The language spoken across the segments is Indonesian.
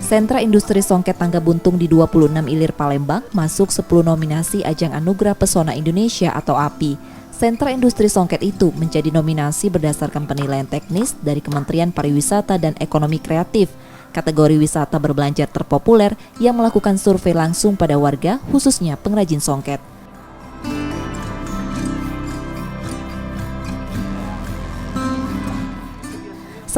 Sentra Industri Songket Tangga Buntung di 26 Ilir Palembang masuk 10 nominasi Ajang Anugerah Pesona Indonesia atau API. Sentra Industri Songket itu menjadi nominasi berdasarkan penilaian teknis dari Kementerian Pariwisata dan Ekonomi Kreatif, kategori wisata berbelanja terpopuler yang melakukan survei langsung pada warga, khususnya pengrajin songket.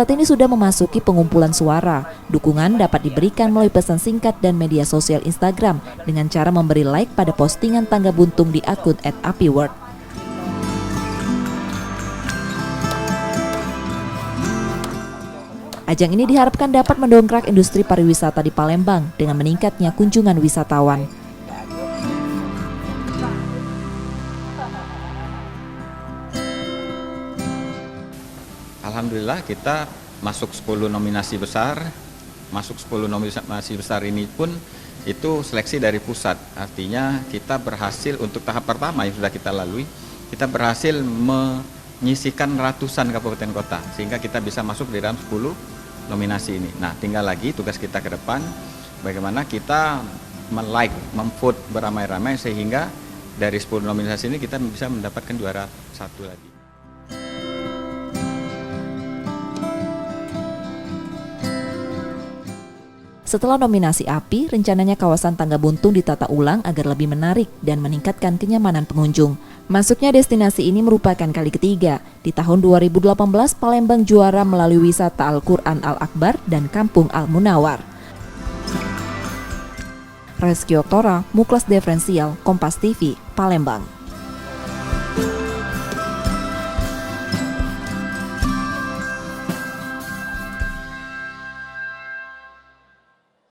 Saat ini sudah memasuki pengumpulan suara. Dukungan dapat diberikan melalui pesan singkat dan media sosial Instagram dengan cara memberi like pada postingan Tangga Buntung di akun @apiworld. Ajang ini diharapkan dapat mendongkrak industri pariwisata di Palembang dengan meningkatnya kunjungan wisatawan. Alhamdulillah kita masuk 10 nominasi besar. Masuk 10 nominasi besar ini pun itu seleksi dari pusat. Artinya kita berhasil untuk tahap pertama yang sudah kita lalui, kita berhasil menyisikan ratusan kabupaten kota sehingga kita bisa masuk di dalam 10 nominasi ini. Nah, tinggal lagi tugas kita ke depan bagaimana kita men-like, memvote beramai-ramai sehingga dari 10 nominasi ini kita bisa mendapatkan juara satu lagi. Setelah nominasi API, rencananya kawasan Tangga Buntung ditata ulang agar lebih menarik dan meningkatkan kenyamanan pengunjung. Masuknya destinasi ini merupakan kali ketiga. Di tahun 2018, Palembang juara melalui wisata Al-Quran Al-Akbar dan Kampung Al-Munawar. Reski Oktora, Muklas Diferensial, Kompas TV, Palembang.